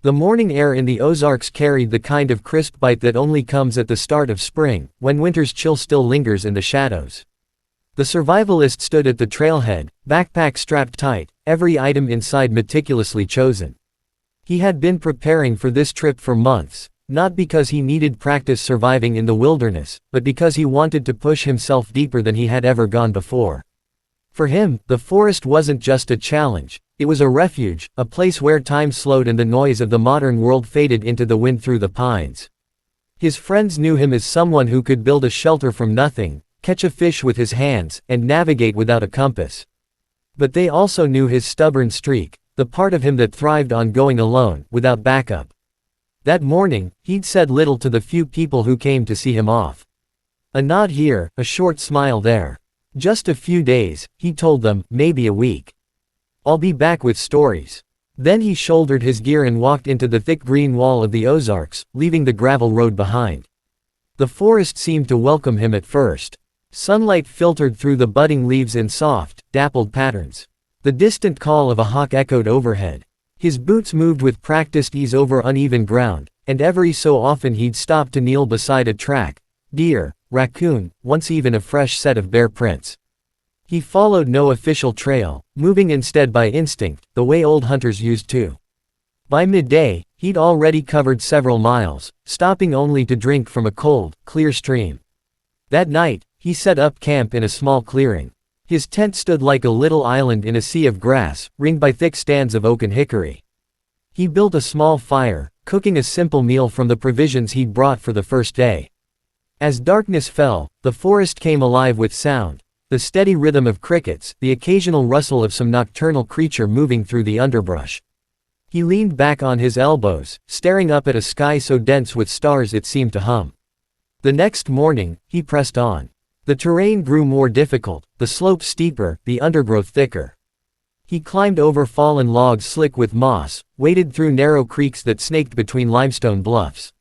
The morning air in the Ozarks carried the kind of crisp bite that only comes at the start of spring, when winter's chill still lingers in the shadows. The survivalist stood at the trailhead, backpack strapped tight, every item inside meticulously chosen. He had been preparing for this trip for months, not because he needed practice surviving in the wilderness, but because he wanted to push himself deeper than he had ever gone before. For him, the forest wasn't just a challenge, it was a refuge, a place where time slowed and the noise of the modern world faded into the wind through the pines. His friends knew him as someone who could build a shelter from nothing, catch a fish with his hands, and navigate without a compass. But they also knew his stubborn streak, the part of him that thrived on going alone, without backup. That morning, he'd said little to the few people who came to see him off. A nod here, a short smile there. Just a few days, he told them, maybe a week. I'll be back with stories. Then he shouldered his gear and walked into the thick green wall of the Ozarks, leaving the gravel road behind. The forest seemed to welcome him at first. Sunlight filtered through the budding leaves in soft, dappled patterns. The distant call of a hawk echoed overhead. His boots moved with practiced ease over uneven ground, and every so often he'd stop to kneel beside a track, deer, raccoon, once even a fresh set of bear prints. He followed no official trail, moving instead by instinct, the way old hunters used to. By midday, he'd already covered several miles, stopping only to drink from a cold, clear stream. That night, he set up camp in a small clearing. His tent stood like a little island in a sea of grass, ringed by thick stands of oak and hickory. He built a small fire, cooking a simple meal from the provisions he'd brought for the first day. As darkness fell, the forest came alive with sound, the steady rhythm of crickets, the occasional rustle of some nocturnal creature moving through the underbrush. He leaned back on his elbows, staring up at a sky so dense with stars it seemed to hum. The next morning, he pressed on. The terrain grew more difficult, the slopes steeper, the undergrowth thicker. He climbed over fallen logs slick with moss, waded through narrow creeks that snaked between limestone bluffs.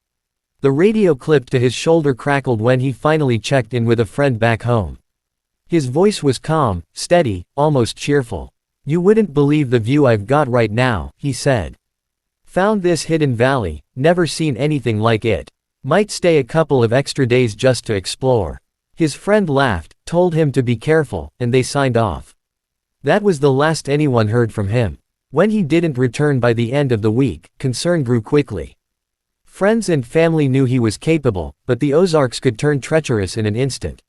The radio clipped to his shoulder crackled when he finally checked in with a friend back home. His voice was calm, steady, almost cheerful. "You wouldn't believe the view I've got right now," he said. "Found this hidden valley, never seen anything like it. Might stay a couple of extra days just to explore." His friend laughed, told him to be careful, and they signed off. That was the last anyone heard from him. When he didn't return by the end of the week, concern grew quickly. Friends and family knew he was capable, but the Ozarks could turn treacherous in an instant.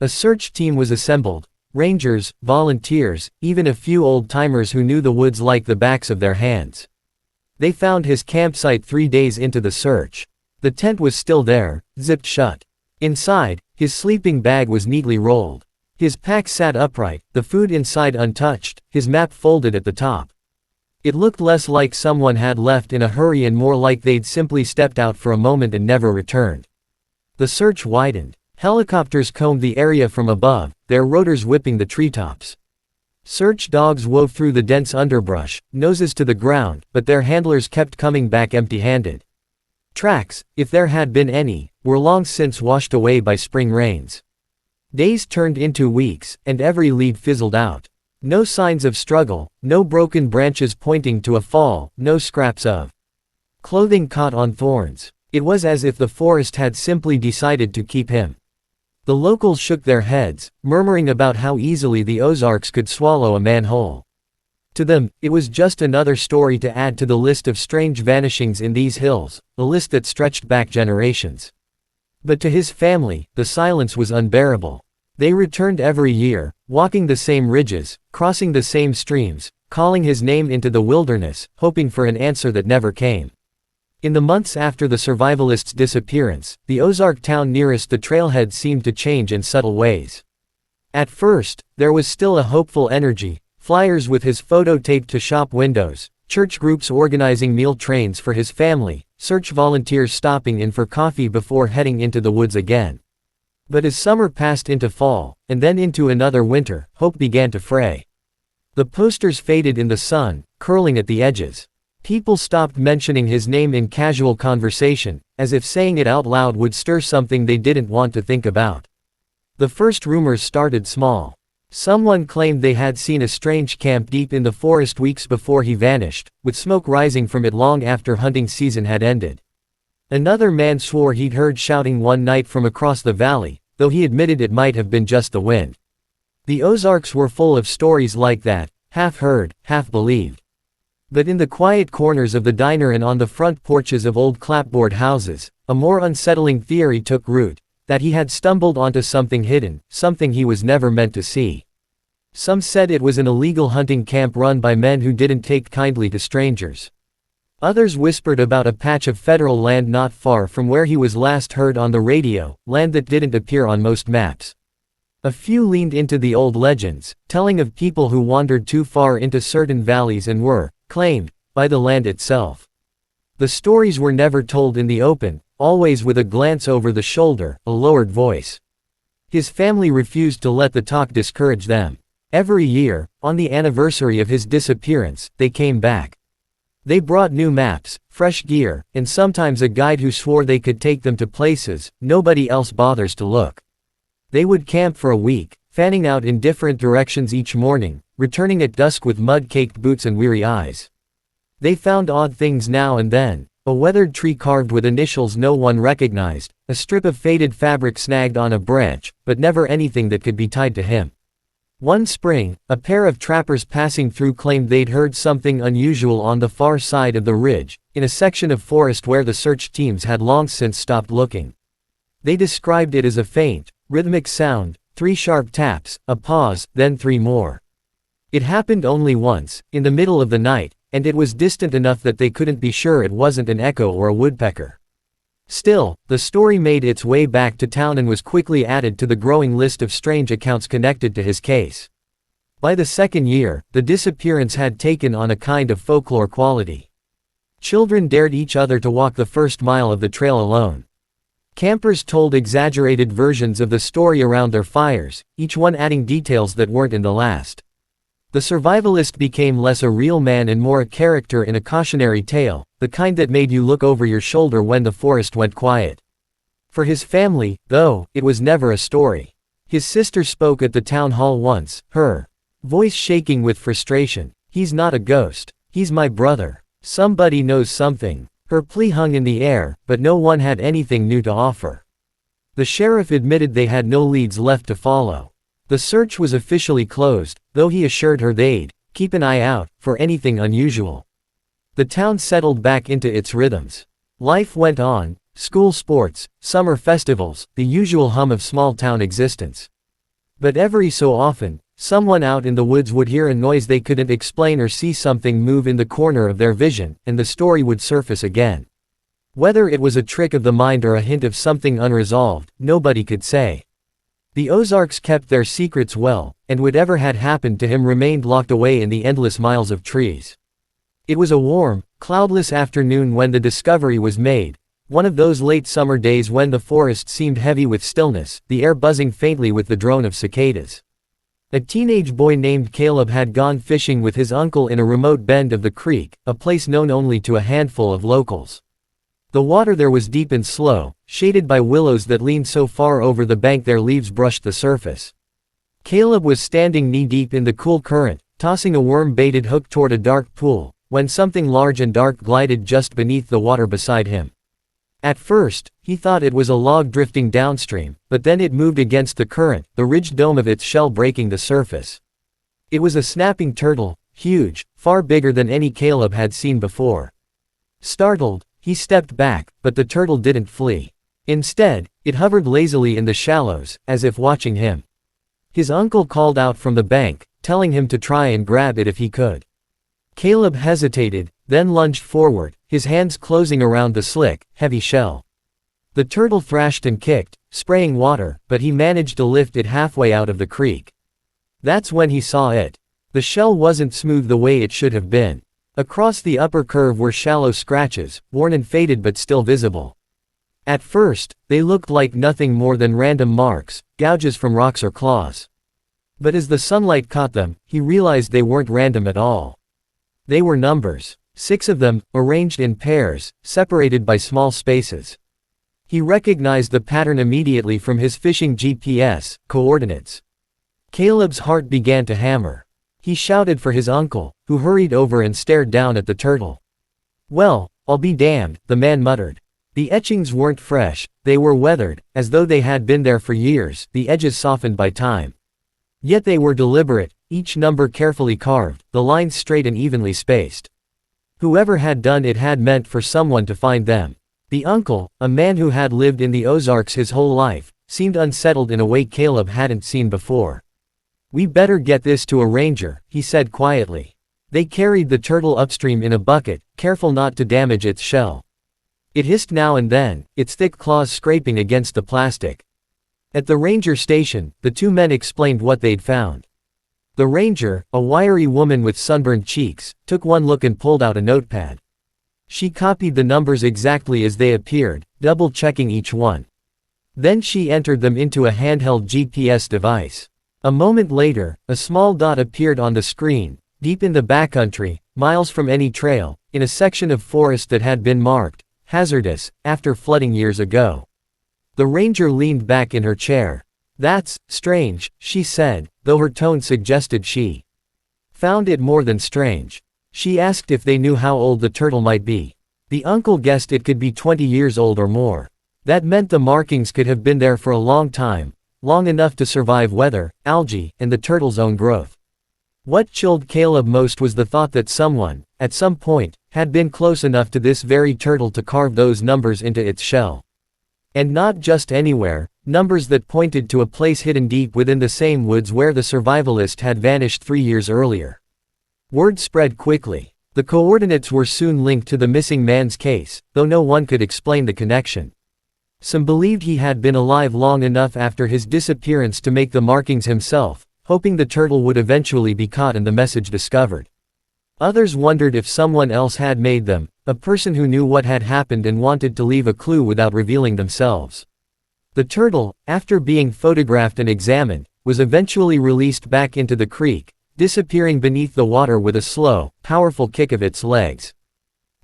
A search team was assembled. Rangers, volunteers, even a few old-timers who knew the woods like the backs of their hands. They found his campsite 3 days into the search. The tent was still there, zipped shut. Inside, his sleeping bag was neatly rolled. His pack sat upright, the food inside untouched, his map folded at the top. It looked less like someone had left in a hurry and more like they'd simply stepped out for a moment and never returned. The search widened. Helicopters combed the area from above, their rotors whipping the treetops. Search dogs wove through the dense underbrush, noses to the ground, but their handlers kept coming back empty-handed. Tracks, if there had been any, were long since washed away by spring rains. Days turned into weeks, and every lead fizzled out. No signs of struggle, no broken branches pointing to a fall, no scraps of clothing caught on thorns. It was as if the forest had simply decided to keep him. The locals shook their heads, murmuring about how easily the Ozarks could swallow a man whole. To them, it was just another story to add to the list of strange vanishings in these hills, a list that stretched back generations. But to his family, the silence was unbearable. They returned every year, walking the same ridges, crossing the same streams, calling his name into the wilderness, hoping for an answer that never came. In the months after the survivalist's disappearance, the Ozark town nearest the trailhead seemed to change in subtle ways. At first, there was still a hopeful energy, flyers with his photo taped to shop windows, church groups organizing meal trains for his family, search volunteers stopping in for coffee before heading into the woods again. But as summer passed into fall, and then into another winter, hope began to fray. The posters faded in the sun, curling at the edges. People stopped mentioning his name in casual conversation, as if saying it out loud would stir something they didn't want to think about. The first rumors started small. Someone claimed they had seen a strange camp deep in the forest weeks before he vanished, with smoke rising from it long after hunting season had ended. Another man swore he'd heard shouting one night from across the valley, though he admitted it might have been just the wind. The Ozarks were full of stories like that, half heard, half believed. But in the quiet corners of the diner and on the front porches of old clapboard houses, a more unsettling theory took root, that he had stumbled onto something hidden, something he was never meant to see. Some said it was an illegal hunting camp run by men who didn't take kindly to strangers. Others whispered about a patch of federal land not far from where he was last heard on the radio, land that didn't appear on most maps. A few leaned into the old legends, telling of people who wandered too far into certain valleys and were claimed by the land itself. The stories were never told in the open, always with a glance over the shoulder, a lowered voice. His family refused to let the talk discourage them. Every year, on the anniversary of his disappearance, they came back. They brought new maps, fresh gear, and sometimes a guide who swore they could take them to places nobody else bothers to look. They would camp for a week, fanning out in different directions each morning, returning at dusk with mud-caked boots and weary eyes. They found odd things now and then. A weathered tree carved with initials no one recognized, a strip of faded fabric snagged on a branch, but never anything that could be tied to him. One spring, a pair of trappers passing through claimed they'd heard something unusual on the far side of the ridge, in a section of forest where the search teams had long since stopped looking. They described it as a faint, rhythmic sound, 3 sharp taps, a pause, then 3 more. It happened only once, in the middle of the night, and it was distant enough that they couldn't be sure it wasn't an echo or a woodpecker. Still, the story made its way back to town and was quickly added to the growing list of strange accounts connected to his case. By the second year, the disappearance had taken on a kind of folklore quality. Children dared each other to walk the first mile of the trail alone. Campers told exaggerated versions of the story around their fires, each one adding details that weren't in the last. The survivalist became less a real man and more a character in a cautionary tale, the kind that made you look over your shoulder when the forest went quiet. For his family, though, it was never a story. His sister spoke at the town hall once, her voice shaking with frustration. "He's not a ghost. He's my brother. Somebody knows something." Her plea hung in the air, but no one had anything new to offer. The sheriff admitted they had no leads left to follow. The search was officially closed, though he assured her they'd keep an eye out for anything unusual. The town settled back into its rhythms. Life went on, school sports, summer festivals, the usual hum of small-town existence. But every so often, someone out in the woods would hear a noise they couldn't explain or see something move in the corner of their vision, and the story would surface again. Whether it was a trick of the mind or a hint of something unresolved, nobody could say. The Ozarks kept their secrets well, and whatever had happened to him remained locked away in the endless miles of trees. It was a warm, cloudless afternoon when the discovery was made, one of those late summer days when the forest seemed heavy with stillness, the air buzzing faintly with the drone of cicadas. A teenage boy named Caleb had gone fishing with his uncle in a remote bend of the creek, a place known only to a handful of locals. The water there was deep and slow, shaded by willows that leaned so far over the bank their leaves brushed the surface. Caleb was standing knee-deep in the cool current, tossing a worm-baited hook toward a dark pool, when something large and dark glided just beneath the water beside him. At first, he thought it was a log drifting downstream, but then it moved against the current, the ridged dome of its shell breaking the surface. It was a snapping turtle, huge, far bigger than any Caleb had seen before. Startled, he stepped back, but the turtle didn't flee. Instead, it hovered lazily in the shallows, as if watching him. His uncle called out from the bank, telling him to try and grab it if he could. Caleb hesitated, then lunged forward, his hands closing around the slick, heavy shell. The turtle thrashed and kicked, spraying water, but he managed to lift it halfway out of the creek. That's when he saw it. The shell wasn't smooth the way it should have been. Across the upper curve were shallow scratches, worn and faded but still visible. At first, they looked like nothing more than random marks, gouges from rocks or claws. But as the sunlight caught them, he realized they weren't random at all. They were numbers. 6 of them, arranged in pairs, separated by small spaces. He recognized the pattern immediately from his fishing GPS coordinates. Caleb's heart began to hammer. He shouted for his uncle, who hurried over and stared down at the turtle. "Well, I'll be damned," the man muttered. The etchings weren't fresh, they were weathered, as though they had been there for years, the edges softened by time. Yet they were deliberate, each number carefully carved, the lines straight and evenly spaced. Whoever had done it had meant for someone to find them. The uncle, a man who had lived in the Ozarks his whole life, seemed unsettled in a way Caleb hadn't seen before. "We better get this to a ranger," he said quietly. They carried the turtle upstream in a bucket, careful not to damage its shell. It hissed now and then, its thick claws scraping against the plastic. At the ranger station, the two men explained what they'd found. The ranger, a wiry woman with sunburned cheeks, took one look and pulled out a notepad. She copied the numbers exactly as they appeared, double-checking each one. Then she entered them into a handheld GPS device. A moment later, a small dot appeared on the screen, deep in the backcountry, miles from any trail, in a section of forest that had been marked hazardous after flooding years ago. The ranger leaned back in her chair. "That's strange," she said, though her tone suggested she found it more than strange. She asked if they knew how old the turtle might be. The uncle guessed it could be 20 years old or more. That meant the markings could have been there for a long time, long enough to survive weather, algae, and the turtle's own growth. What chilled Caleb most was the thought that someone, at some point, had been close enough to this very turtle to carve those numbers into its shell. And not just anywhere, numbers that pointed to a place hidden deep within the same woods where the survivalist had vanished 3 years earlier. Word spread quickly. The coordinates were soon linked to the missing man's case, though no one could explain the connection. Some believed he had been alive long enough after his disappearance to make the markings himself, hoping the turtle would eventually be caught and the message discovered. Others wondered if someone else had made them, a person who knew what had happened and wanted to leave a clue without revealing themselves. The turtle, after being photographed and examined, was eventually released back into the creek, disappearing beneath the water with a slow, powerful kick of its legs.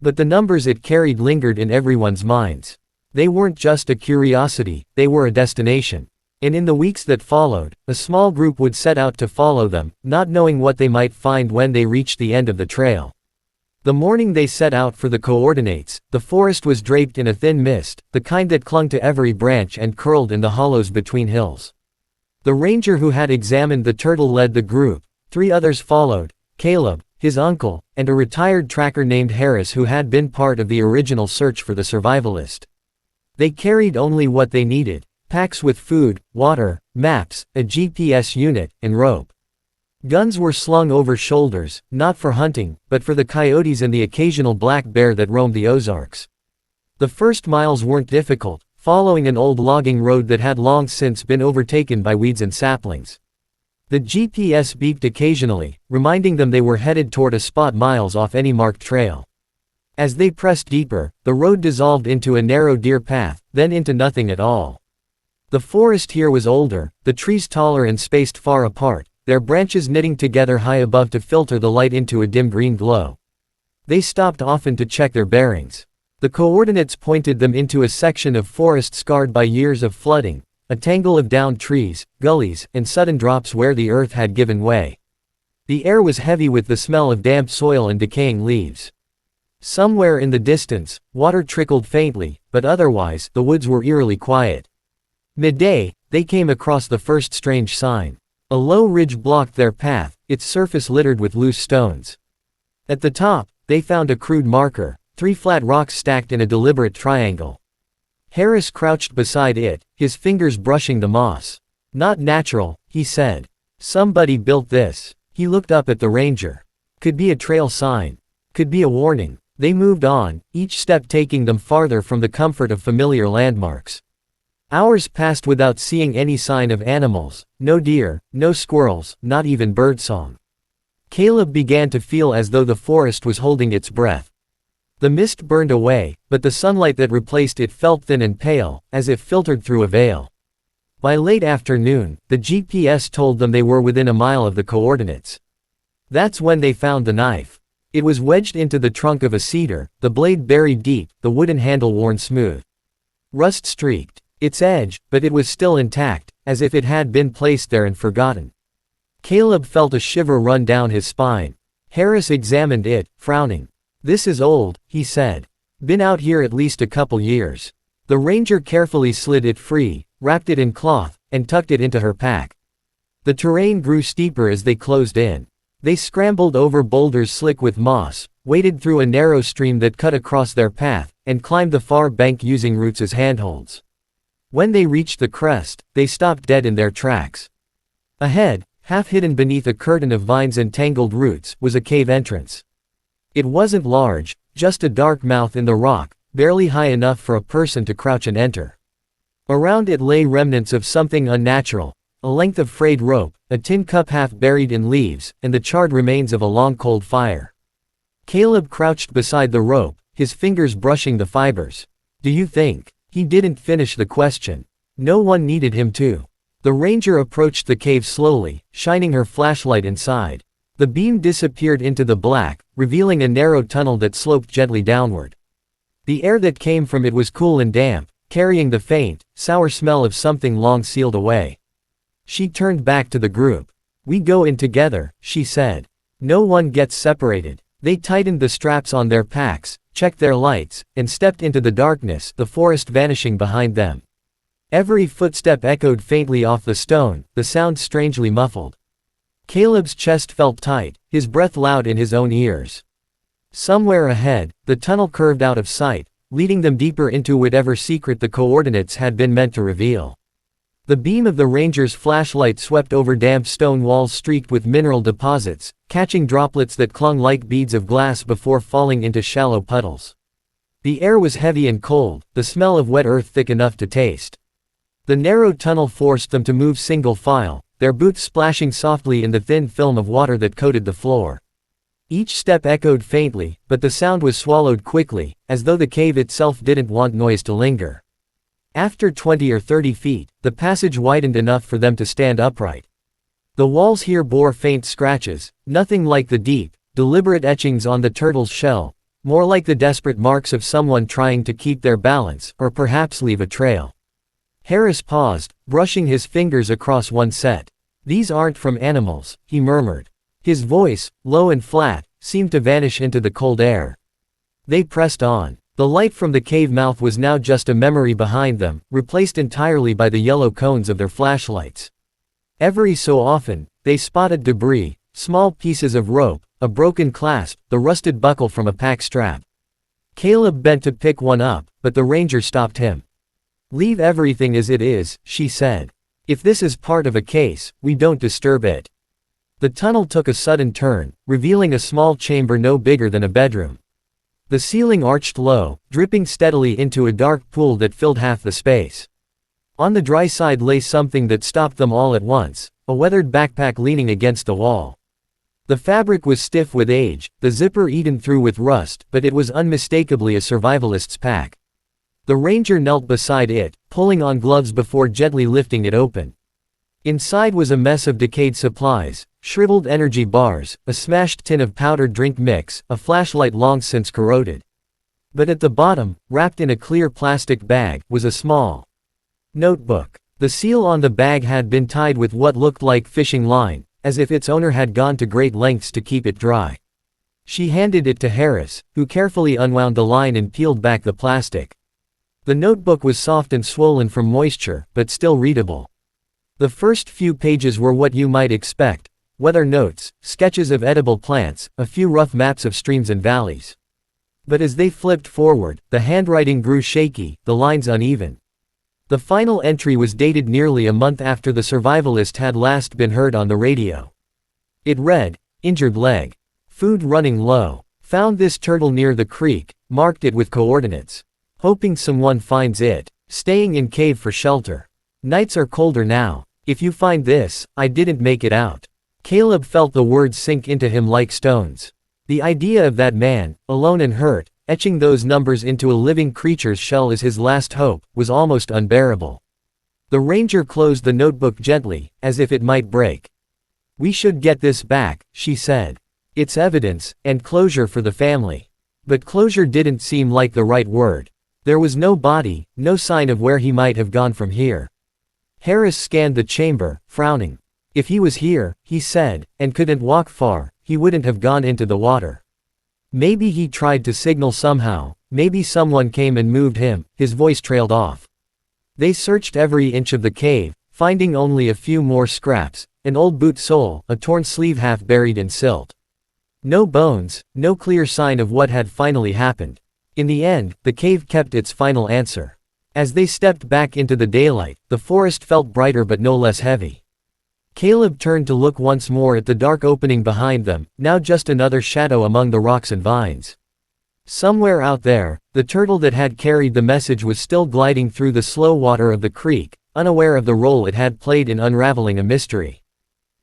But the numbers it carried lingered in everyone's minds. They weren't just a curiosity, they were a destination. And in the weeks that followed, a small group would set out to follow them, not knowing what they might find when they reached the end of the trail. The morning they set out for the coordinates, the forest was draped in a thin mist, the kind that clung to every branch and curled in the hollows between hills. The ranger who had examined the turtle led the group. 3 others followed: Caleb, his uncle, and a retired tracker named Harris who had been part of the original search for the survivalist. They carried only what they needed: packs with food, water, maps, a GPS unit, and rope. Guns were slung over shoulders, not for hunting, but for the coyotes and the occasional black bear that roamed the Ozarks. The first miles weren't difficult, following an old logging road that had long since been overtaken by weeds and saplings. The GPS beeped occasionally, reminding them they were headed toward a spot miles off any marked trail. As they pressed deeper, the road dissolved into a narrow deer path, then into nothing at all. The forest here was older, the trees taller and spaced far apart, their branches knitting together high above to filter the light into a dim green glow. They stopped often to check their bearings. The coordinates pointed them into a section of forest scarred by years of flooding, a tangle of downed trees, gullies, and sudden drops where the earth had given way. The air was heavy with the smell of damp soil and decaying leaves. Somewhere in the distance, water trickled faintly, but otherwise, the woods were eerily quiet. Midday, they came across the first strange sign. A low ridge blocked their path, its surface littered with loose stones. At the top, they found a crude marker, 3 flat rocks stacked in a deliberate triangle. Harris crouched beside it, his fingers brushing the moss. "Not natural," he said. "Somebody built this." He looked up at the ranger. "Could be a trail sign. Could be a warning." They moved on, each step taking them farther from the comfort of familiar landmarks. Hours passed without seeing any sign of animals, no deer, no squirrels, not even birdsong. Caleb began to feel as though the forest was holding its breath. The mist burned away, but the sunlight that replaced it felt thin and pale, as if filtered through a veil. By late afternoon, the GPS told them they were within a mile of the coordinates. That's when they found the knife. It was wedged into the trunk of a cedar, the blade buried deep, the wooden handle worn smooth. Rust streaked its edge, but it was still intact, as if it had been placed there and forgotten. Caleb felt a shiver run down his spine. Harris examined it, frowning. "This is old," he said. "Been out here at least a couple years." The ranger carefully slid it free, wrapped it in cloth, and tucked it into her pack. The terrain grew steeper as they closed in. They scrambled over boulders slick with moss, waded through a narrow stream that cut across their path, and climbed the far bank using roots as handholds. When they reached the crest, they stopped dead in their tracks. Ahead, half hidden beneath a curtain of vines and tangled roots, was a cave entrance. It wasn't large, just a dark mouth in the rock, barely high enough for a person to crouch and enter. Around it lay remnants of something unnatural, a length of frayed rope, a tin cup half buried in leaves, and the charred remains of a long cold fire. Caleb crouched beside the rope, his fingers brushing the fibers. "Do you think?" He didn't finish the question. No one needed him to. The ranger approached the cave slowly, shining her flashlight inside. The beam disappeared into the black, revealing a narrow tunnel that sloped gently downward. The air that came from it was cool and damp, carrying the faint, sour smell of something long sealed away. She turned back to the group. "We go in together," she said. "No one gets separated." They tightened the straps on their packs, checked their lights, and stepped into the darkness, the forest vanishing behind them. Every footstep echoed faintly off the stone, the sound strangely muffled. Caleb's chest felt tight, his breath loud in his own ears. Somewhere ahead, the tunnel curved out of sight, leading them deeper into whatever secret the coordinates had been meant to reveal. The beam of the ranger's flashlight swept over damp stone walls streaked with mineral deposits, catching droplets that clung like beads of glass before falling into shallow puddles. The air was heavy and cold, the smell of wet earth thick enough to taste. The narrow tunnel forced them to move single file, their boots splashing softly in the thin film of water that coated the floor. Each step echoed faintly, but the sound was swallowed quickly, as though the cave itself didn't want noise to linger. After 20 or 30 feet, the passage widened enough for them to stand upright. The walls here bore faint scratches, nothing like the deep, deliberate etchings on the turtle's shell, more like the desperate marks of someone trying to keep their balance, or perhaps leave a trail. Harris paused, brushing his fingers across one set. "These aren't from animals," he murmured. His voice, low and flat, seemed to vanish into the cold air. They pressed on. The light from the cave mouth was now just a memory behind them, replaced entirely by the yellow cones of their flashlights. Every so often, they spotted debris, small pieces of rope, a broken clasp, the rusted buckle from a pack strap. Caleb bent to pick one up, but the ranger stopped him. "Leave everything as it is," she said. "If this is part of a case, we don't disturb it." The tunnel took a sudden turn, revealing a small chamber no bigger than a bedroom. The ceiling arched low, dripping steadily into a dark pool that filled half the space. On the dry side lay something that stopped them all at once, a weathered backpack leaning against the wall. The fabric was stiff with age, the zipper eaten through with rust, but it was unmistakably a survivalist's pack. The ranger knelt beside it, pulling on gloves before gently lifting it open. Inside was a mess of decayed supplies, shriveled energy bars, a smashed tin of powdered drink mix, a flashlight long since corroded. But at the bottom, wrapped in a clear plastic bag, was a small notebook. The seal on the bag had been tied with what looked like fishing line, as if its owner had gone to great lengths to keep it dry. She handed it to Harris, who carefully unwound the line and peeled back the plastic. The notebook was soft and swollen from moisture, but still readable. The first few pages were what you might expect: weather notes, sketches of edible plants, a few rough maps of streams and valleys. But as they flipped forward, the handwriting grew shaky, the lines uneven. The final entry was dated nearly a month after the survivalist had last been heard on the radio. It read, "Injured leg. Food running low. Found this turtle near the creek, marked it with coordinates. Hoping someone finds it. Staying in cave for shelter. Nights are colder now. If you find this, I didn't make it out." Caleb felt the words sink into him like stones. The idea of that man, alone and hurt, etching those numbers into a living creature's shell as his last hope, was almost unbearable. The ranger closed the notebook gently, as if it might break. "We should get this back," she said. "It's evidence, and closure for the family." But closure didn't seem like the right word. There was no body, no sign of where he might have gone from here. Harris scanned the chamber, frowning. If he was here, he said, and couldn't walk far, he wouldn't have gone into the water. Maybe he tried to signal somehow, maybe someone came and moved him. His voice trailed off. They searched every inch of the cave, finding only a few more scraps, an old boot sole, a torn sleeve half buried in silt. No bones, no clear sign of what had finally happened. In the end, the cave kept its final answer. As they stepped back into the daylight, the forest felt brighter but no less heavy. Caleb turned to look once more at the dark opening behind them, now just another shadow among the rocks and vines. Somewhere out there, the turtle that had carried the message was still gliding through the slow water of the creek, unaware of the role it had played in unraveling a mystery.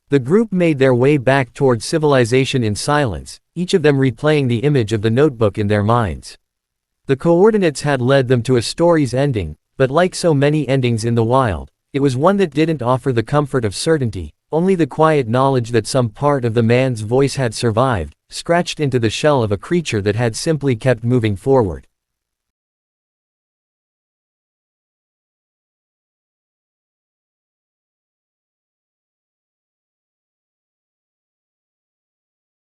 The group made their way back toward civilization in silence, each of them replaying the image of the notebook in their minds. The coordinates had led them to a story's ending, but like so many endings in the wild, it was one that didn't offer the comfort of certainty, only the quiet knowledge that some part of the man's voice had survived, scratched into the shell of a creature that had simply kept moving forward.